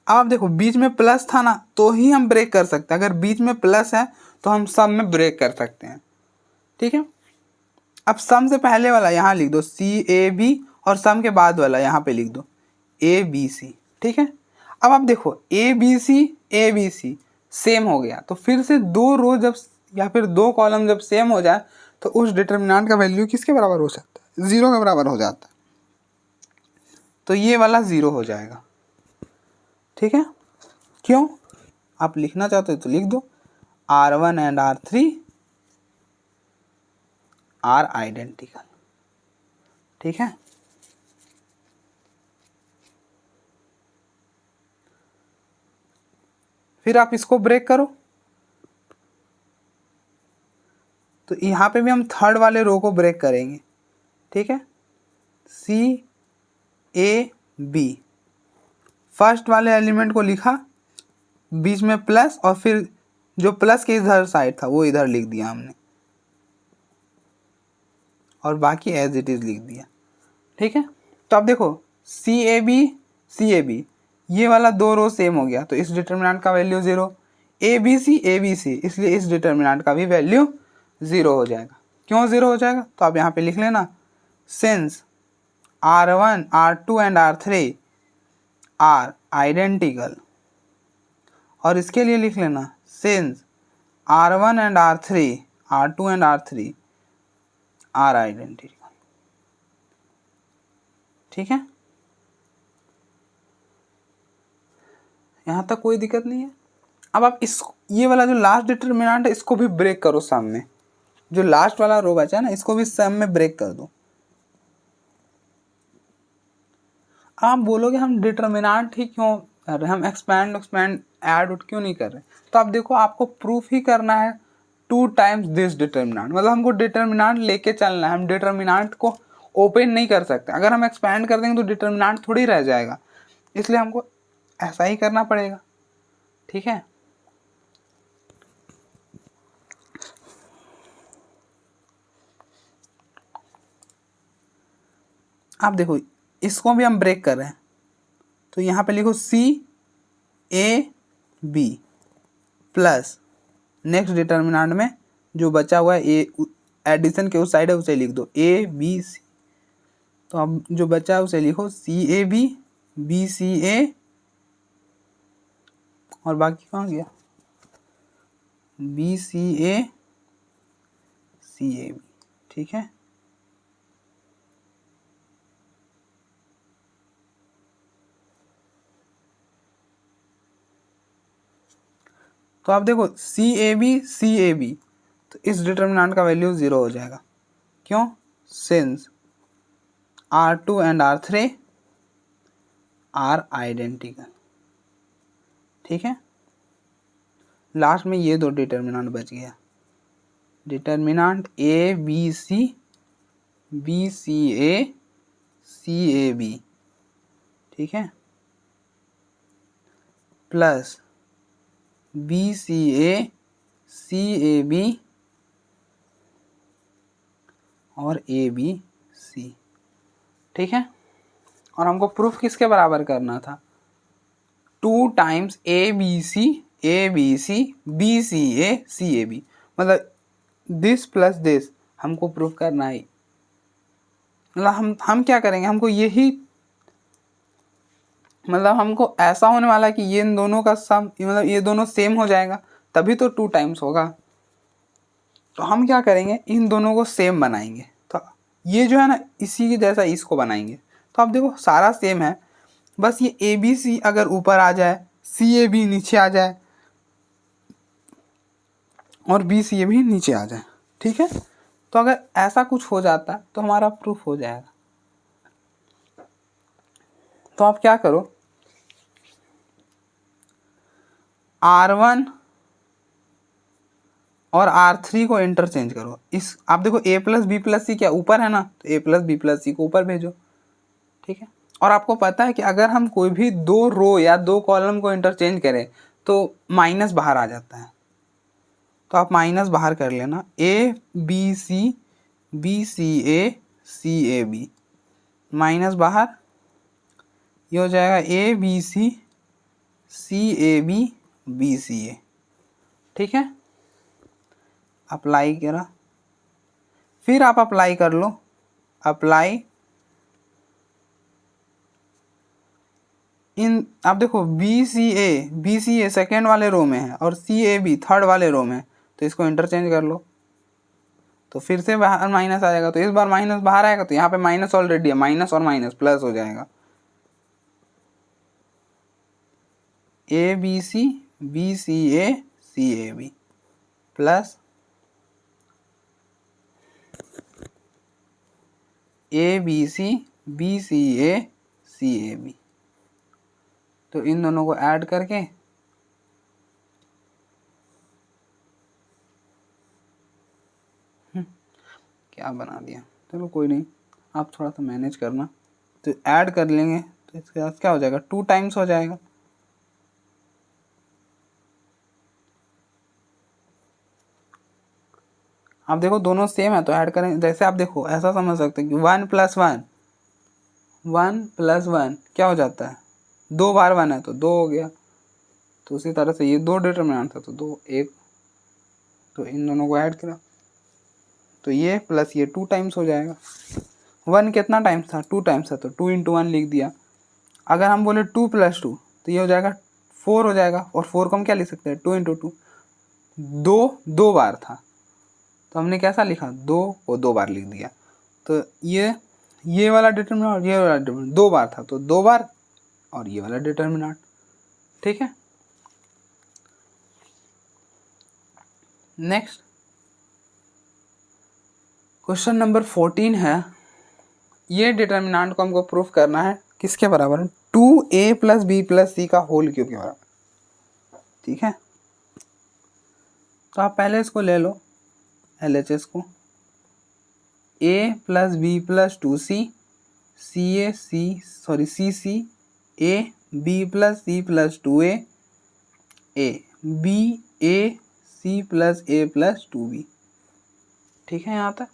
अब आप देखो बीच में प्लस था ना तो ही हम ब्रेक कर सकते हैं, अगर बीच में प्लस है तो हम सम में ब्रेक कर सकते हैं, ठीक है। अब सम से पहले वाला यहाँ लिख दो सी ए बी, और सम के बाद वाला यहाँ पे लिख दो ए बी सी, ठीक है। अब आप देखो ए बी सी सेम हो गया, तो फिर से दो रो जब या फिर दो कॉलम जब सेम हो जाए तो उस डिटर्मिनेंट का वैल्यू किसके बराबर हो सकता है, ज़ीरो के बराबर हो जाता है। तो ये वाला ज़ीरो हो जाएगा, ठीक है। क्यों, आप लिखना चाहते हो तो लिख दो R1 and R3 are identical, ठीक है। फिर आप इसको ब्रेक करो, तो यहाँ पे भी हम थर्ड वाले रो को ब्रेक करेंगे, ठीक है। सी ए बी, फर्स्ट वाले एलिमेंट को लिखा बीच में प्लस और फिर जो प्लस के इधर साइड था वो इधर लिख दिया हमने और बाकी एज इट इज लिख दिया। ठीक है, तो अब देखो सी ए बी ये वाला दो रो सेम हो गया तो इस डिटर्मिनेंट का वैल्यू 0, ए बी सी इसलिए इस डिटर्मिनेंट का भी वैल्यू 0 हो जाएगा। क्यों 0 हो जाएगा, तो आप यहाँ पे लिख लेना since R1 R2 and R3 are identical, और इसके लिए लिख लेना since R1 and R3 R2 and R3 are identical. ठीक है, यहाँ तक कोई दिक्कत नहीं है। अब आप इस ये वाला जो लास्ट डिटर्मिनेंट है इसको भी ब्रेक करो सम में, जो लास्ट वाला रो बचा है ना इसको भी सम में ब्रेक कर दो। आप बोलोगे हम डिटर्मिनेंट ही क्यों कर रहे हैं, हम एक्सपैंड ऐड उड क्यों नहीं कर रहे, तो आप देखो आपको प्रूफ ही करना है 2 टाइम्स दिस डिटर्मिनेंट, मतलब हमको डिटर्मिनेंट लेके चलना है, हम डिटर्मिनेंट को ओपन नहीं कर सकते। अगर हम एक्सपैंड कर देंगे तो डिटर्मिनेंट थोड़ी रह जाएगा, इसलिए हमको ऐसा ही करना पड़ेगा। ठीक है, आप देखो इसको भी हम ब्रेक कर रहे हैं तो यहाँ पे लिखो c a b plus next determinant में जो बचा हुआ है ए एडिशन के उस साइड है उसे लिख दो ए बी सी, तो अब जो बचा है उसे लिखो सी ए बी सी ए और बाकी कहाँ गया बी सी ए बी। ठीक है, तो आप देखो सी ए बी तो इस डिटर्मिनेंट का वैल्यू 0 हो जाएगा। क्यों, since R2 and R3 are identical. ठीक है, लास्ट में ये दो डिटर्मिनेंट बच गया, determinant a b c a b. ठीक है, plus b c a b और ए बी सी। ठीक है, और हमको प्रूफ किसके बराबर करना था 2 times a b c b c a b, मतलब दिस प्लस दिस हमको प्रूफ करना है। मतलब हम क्या करेंगे, हमको यही मतलब हमको ऐसा होने वाला है कि ये इन दोनों का सम मतलब ये दोनों सेम हो जाएगा तभी तो 2 टाइम्स होगा। तो हम क्या करेंगे इन दोनों को सेम बनाएंगे, तो ये जो है ना इसी की जैसा इसको बनाएंगे। तो आप देखो सारा सेम है, बस ये ए बी सी अगर ऊपर आ जाए सी ए बी नीचे आ जाए और बी सी ए भी नीचे आ जाए। ठीक है, तो अगर ऐसा कुछ हो जाता तो हमारा प्रूफ हो जाएगा। तो आप क्या करो R1 और R3 को इंटरचेंज करो। इस आप देखो a प्लस बी प्लस सी क्या ऊपर है ना, तो a प्लस बी प्लस सी को ऊपर भेजो। ठीक है, और आपको पता है कि अगर हम कोई भी 2 रो या 2 कॉलम को इंटरचेंज करें तो माइनस बाहर आ जाता है, तो आप माइनस बाहर कर लेना a b c a b minus बाहर, ये हो जाएगा a b c a b c a. ठीक है, अप्लाई करा, फिर आप अप्लाई कर लो, अप्लाई इन आप देखो बी सी ए सेकेंड वाले रो में है और सी ए बी थर्ड वाले रो में, तो इसको इंटरचेंज कर लो तो फिर से बाहर माइनस आ जाएगा, तो इस बार माइनस बाहर आएगा तो यहाँ पे माइनस ऑलरेडी है, माइनस और माइनस प्लस हो जाएगा a b c a b plus a b c a b. तो इन दोनों को ऐड करके क्या बना दिया, चलो कोई नहीं, आप थोड़ा सा मैनेज करना। तो ऐड कर लेंगे तो इसके बाद क्या हो जाएगा 2 टाइम्स हो जाएगा। आप देखो दोनों सेम है तो ऐड करें, जैसे आप देखो ऐसा समझ सकते हैं कि 1 + 1, 1 + 1 क्या हो जाता है, 2 बार 1 है तो 2 हो गया। तो उसी तरह से ये 2 डिटर्मिनेंट था तो 2 1, तो इन दोनों को ऐड करा तो ये प्लस ये 2 टाइम्स हो जाएगा। 1 कितना टाइम्स था, 2 टाइम्स था तो 2 × 1 लिख दिया। अगर हम बोले 2 + 2 तो ये हो जाएगा 4 हो जाएगा, और 4 को हम क्या लिख सकते हैं, 2 × 2, 2 बार था तो हमने कैसा लिखा, 2 को 2 बार लिख दिया। तो ये वाला डिटर्मिनेंट और ये वाला डिटर्मिनेंट 2 बार था तो 2 बार, और ये वाला डिटर्मिनेंट, ठीक है। नेक्स्ट क्वेश्चन नंबर 14 है, ये डिटर्मिनेंट को हमको प्रूफ करना है किसके बराबर है, 2a + b + c का होल क्यूब के बराबर, ठीक है। तो आप पहले इसको ले लो LHS को, a + b + 2c, cc a b + c + 2a, a b a c + a + 2b, ठीक है यहाँ तक।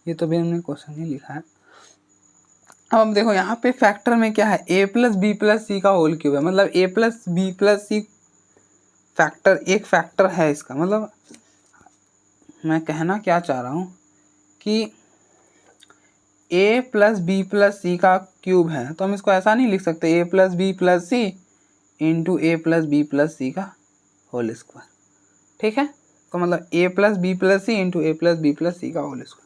ये तो भी हमने क्वेश्चन ही लिखा है। अब हम देखो यहाँ पे फैक्टर में क्या है, a + b + c का होल क्यूब है, मतलब a + b + c फैक्टर, एक फैक्टर है इसका। मतलब मैं कहना क्या चाह रहा हूँ कि a + b + c का क्यूब है तो हम इसको ऐसा नहीं लिख सकते a + b + c × a + b + c का होल स्क्वायर, ठीक है। तो मतलब a + b + c × a + b + c का होल स्क्वायर।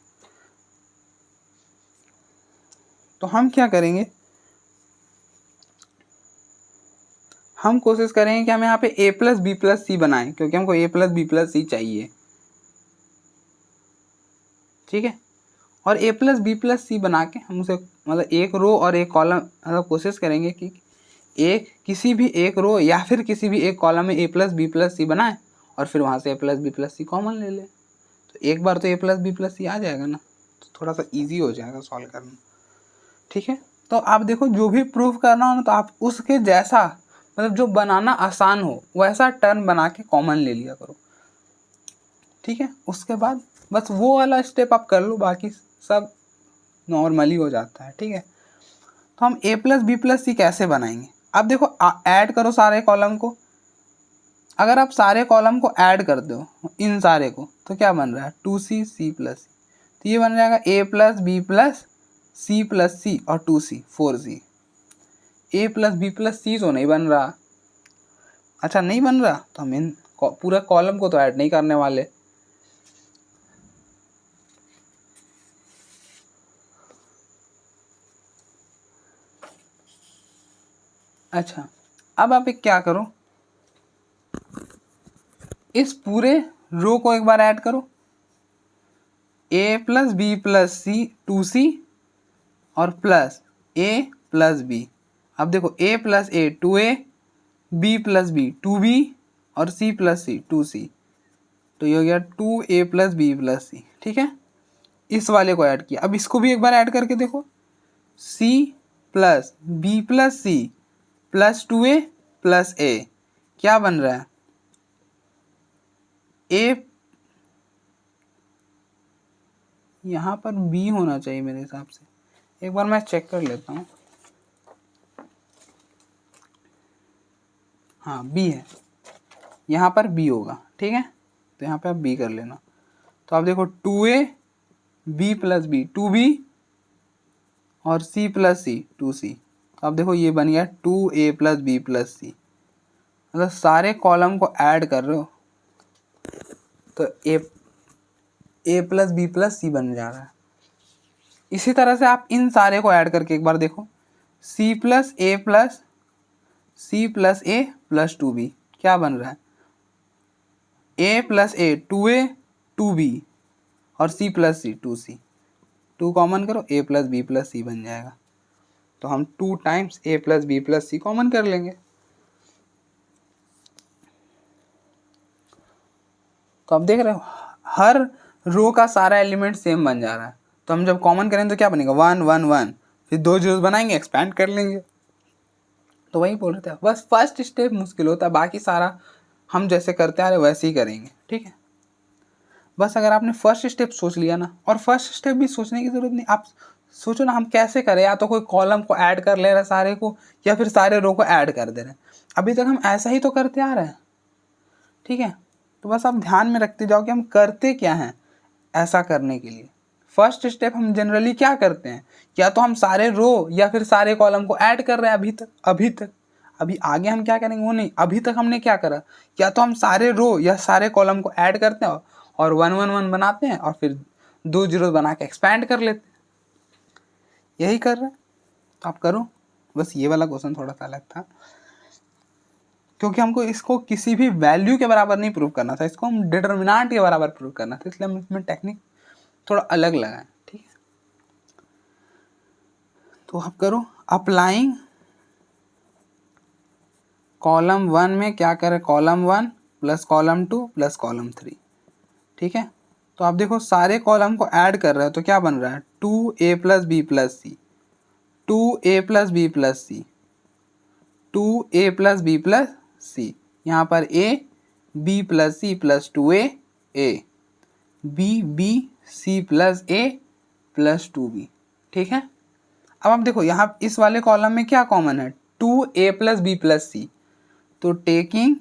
तो हम क्या करेंगे, हम कोशिश करेंगे कि हम यहाँ पे a + b + c बनाएं, क्योंकि हमको a + b + c चाहिए, ठीक है। और a + b + c बना के हम उसे मतलब एक रो और एक कॉलम, मतलब कोशिश करेंगे कि किसी भी एक रो या फिर किसी भी एक कॉलम में a + b + c बनाए और फिर वहाँ से a + b + c कॉमन ले ले। तो एक बार तो a + b + c आ जाएगा ना, तो थोड़ा सा ईजी हो जाएगा सॉल्व करना, ठीक है। तो आप देखो जो भी प्रूफ करना हो ना तो आप उसके जैसा, मतलब जो बनाना आसान हो वैसा टर्म बना के कॉमन ले लिया करो, ठीक है। उसके बाद बस वो वाला स्टेप आप कर लो, बाकी सब नॉर्मली हो जाता है, ठीक है। तो हम a + b + c कैसे बनाएंगे, अब देखो ऐड करो सारे कॉलम को। अगर आप सारे कॉलम को ऐड कर दो इन सारे को तो क्या बन रहा है, 2c c + c, तो ये बन जाएगा a + b + c + c और 2c 4c। a + b + c तो नहीं बन रहा, अच्छा नहीं बन रहा तो हम इन पूरा कॉलम को तो ऐड नहीं करने वाले। अच्छा अब आप एक क्या करो, इस पूरे रो को एक बार ऐड करो, a + b + c 2c और प्लस a + b। अब देखो a + a 2a, b + b 2b और c + c 2c, तो ये हो गया 2a + b + c, ठीक है। इस वाले को ऐड किया, अब इसको भी एक बार ऐड करके देखो, c + b + c + 2a + a क्या बन रहा है, a, यहाँ पर b होना चाहिए मेरे हिसाब से, एक बार मैं चेक कर लेता हूँ। हाँ b है, यहाँ पर b होगा, ठीक है। तो यहाँ पे आप b कर लेना। तो आप देखो 2a b + b 2b और c + c 2c, तो आप देखो ये बन गया 2a + b + c। मतलब सारे कॉलम को ऐड कर रहे हो तो a + b + c बन जा रहा है। इसी तरह से आप इन सारे को ऐड करके एक बार देखो, c + a + 2b क्या बन रहा है, a + a 2a 2b और c + c 2c, 2 कॉमन करो a + b + c बन जाएगा। तो हम 2 times a + b + c common कर लेंगे। तो आप देख रहे हो हर रो का सारा एलिमेंट सेम बन जा रहा है। तो हम जब कॉमन करेंगे तो क्या बनेगा, 1 1 1, फिर 2 जीरोस बनाएंगे, एक्सपैंड कर लेंगे। तो वही बोल रहे थे, बस फर्स्ट स्टेप मुश्किल होता है, बाकी सारा हम जैसे करते आ रहे वैसे ही करेंगे, ठीक है। बस अगर आपने फर्स्ट स्टेप सोच लिया ना, और फर्स्ट स्टेप भी सोचने की ज़रूरत नहीं, आप सोचो ना हम कैसे करें, या तो कोई कॉलम को ऐड कर ले रहे हैं सारे को, या फिर सारे रो को ऐड कर दे रहे हैं। अभी तक हम ऐसा ही तो करते आ रहे हैं, ठीक है। तो बस आप ध्यान में रखते जाओ कि हम करते क्या हैं ऐसा करने के लिए। फर्स्ट स्टेप हम जनरली क्या करते हैं, या तो हम सारे रो या फिर सारे कॉलम को ऐड कर रहे हैं अभी तक। अभी आगे हम क्या करेंगे वो नहीं, अभी तक हमने क्या करा, या तो हम सारे रो या सारे कॉलम को ऐड करते हैं और 1 1 1 बनाते हैं और फिर 2 जीरो बना के एक्सपैंड कर लेते हैं, यही कर रहे हैं। तो आप करो। बस ये वाला क्वेश्चन थोड़ा सा अलग था, क्योंकि हमको इसको किसी भी वैल्यू के बराबर नहीं प्रूव करना था, इसको हम डिटर्मिनेंट के बराबर प्रूव करना था, इसलिए हम इसमें टेक्निक थोड़ा अलग लगा है, ठीक है। तो आप करो अप्लाइंग कॉलम 1 में क्या करें, column 1 plus column 2 plus column 3, ठीक है। तो आप देखो सारे कॉलम को ऐड कर रहे हो तो क्या बन रहा है, 2a plus B plus c, 2a plus B plus c, 2a plus B plus c, यहाँ पर a b plus C plus 2a a, b b c plus a plus 2b, ठीक है। अब आप देखो यहाँ इस वाले कॉलम में क्या कॉमन है, 2a plus B plus C, तो taking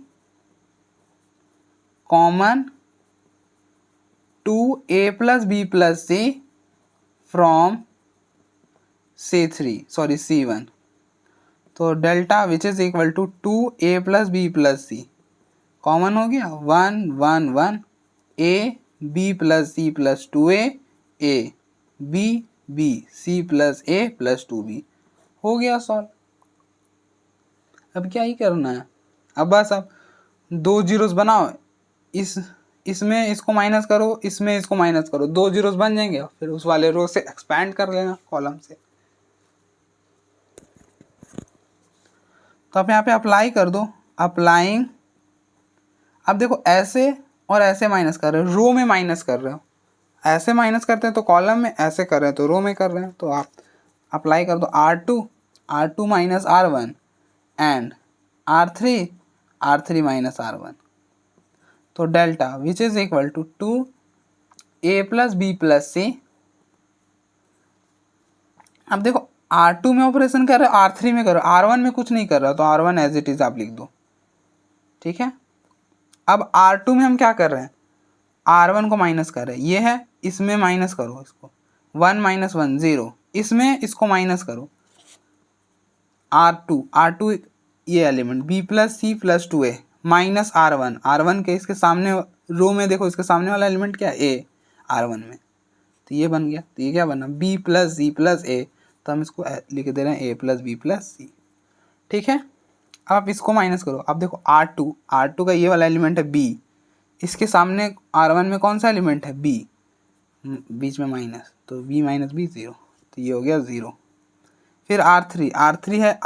common 2a plus B plus C from C1, तो delta which is equal to 2a plus B plus C, common हो गया 1 1 1, a b plus C plus 2a a, b b c plus a plus 2b, हो गया सॉल्व। अब क्या ही करना है, अब बस अब 2 जीरोस बनाओ, इसमें इसको माइनस करो, इसमें इसको माइनस करो, 2 जीरोस बन जाएंगे, फिर उस वाले रो से एक्सपैंड कर लेना कॉलम से। तो आप यहाँ पे अप्लाई कर दो, अप्लाइंग, अब देखो ऐसे और ऐसे माइनस कर रहे हो, रो में माइनस कर रहे हो, ऐसे माइनस करते हैं तो कॉलम में, ऐसे कर रहे हैं तो रो में कर रहे हैं, तो आप अप्लाई कर दो R2 minus R1 and R3 minus R1, तो delta which is equal to 2a plus B plus c. अब देखो R2 में ऑपरेशन कर रहे हो, R3 में करो, R1 में कुछ नहीं कर रहा, तो R1 एज इट इज आप लिख दो, ठीक है। अब R2 में हम क्या कर रहे हैं, R1 को माइनस कर रहे हैं, ये है, इसमें माइनस करो इसको, 1 माइनस 1 0, इसमें इसको माइनस करो, R2 ये एलिमेंट b प्लस सी प्लस 2a माइनस R1 के इसके सामने रो में देखो, इसके सामने वाला एलिमेंट क्या है, a R1 में, तो ये बन गया, तो ये क्या बना, b plus c plus a, तो हम इसको लिख दे रहे हैं a plus b plus c, ठीक है। अब आप इसको माइनस करो, अब देखो R2 का ये वाला एलिमेंट है b, इसके सामने R1 में कौन सा एलिमेंट है, b, बीच में माइनस, तो b माइनस b 0, तो ये हो गया 0। फिर R3 है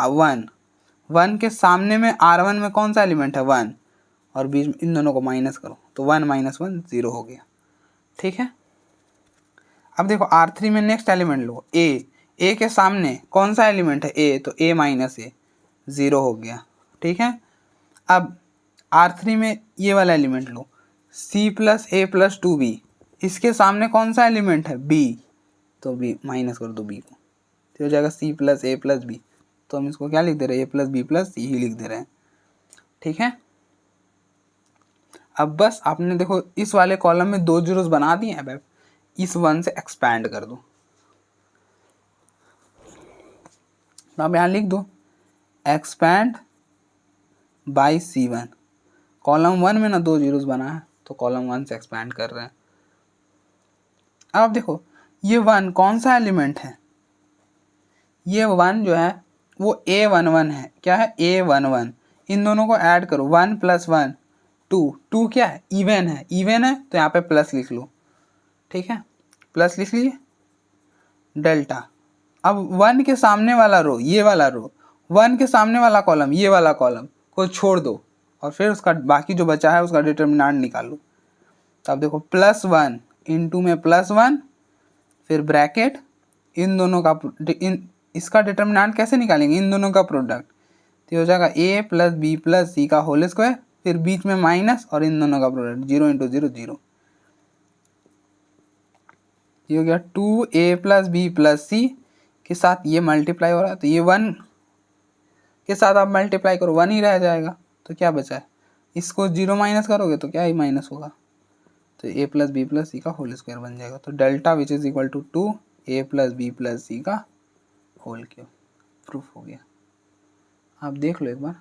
1 के सामने में R1 में कौन सा एलिमेंट है 1, और बीच में इन दोनों को माइनस करो, तो 1 माइनस 1 0 हो गया, ठीक है। अब देखो R3 में नेक्स्ट एलिमेंट लो a के सामने कौन सा एलिमेंट है a, तो a माइनस a 0 हो गया, ठीक है। अब R3 में ये वाला element low c plus a plus 2b, इसके सामने कौन सा एलिमेंट है b, तो b माइनस कर दो b को, तो हो जाएगा c plus a plus b, तो हम इसको क्या लिख दे रहे हैं, a plus b plus c ही लिख दे रहे हैं, ठीक है। अब बस आपने देखो इस वाले कॉलम में 2 जीरोस बना दिए हैं, अब इस 1 से एक्सपैंड कर दो, तो आप यहाँ लिख दो एक्सपैंड बाई C1, कॉलम 1 में ना 2 जीरोस बना है, तो कॉलम 1 से एक्सपैंड कर रहे हैं। अब आप देखो ये 1 कौन सा एलिमेंट है, ये 1 जो है वो A11 है, क्या है A11, इन दोनों को ऐड करो, 1 प्लस 1 2 क्या है, इवन है, तो यहाँ पे प्लस लिख लो, ठीक है, प्लस लिख लिए, डेल्टा। अब 1 के सामने वाला रो, ये वाला रो, 1 के सामने वाला कॉलम, ये वाला कॉलम को छोड़ दो, और फिर उसका बाकी जो बचा है उसका डिटर्मिनेंट निकालो, तो अब देखो +1 इंटू में +1, फिर ब्रैकेट, इन दोनों का इसका डिटर्मिनेंट कैसे निकालेंगे, इन दोनों का प्रोडक्ट, तो हो जाएगा a plus B plus c का होल स्क्वायर, फिर बीच में माइनस और इन दोनों का प्रोडक्ट, 0 इंटू 0 0, ये हो गया 2a प्लस बी प्लस सी के साथ ये मल्टीप्लाई हो रहा है, तो ये 1 के साथ आप मल्टीप्लाई करो 1 ही रह जाएगा, तो क्या बचा है, इसको 0 माइनस करोगे तो क्या ही माइनस होगा, तो a plus B plus c का होल स्क्वायर बन जाएगा। तो delta which is equal to 2a plus B plus c का होल क्यूब, प्रूफ हो गया। आप देख लो एक बार।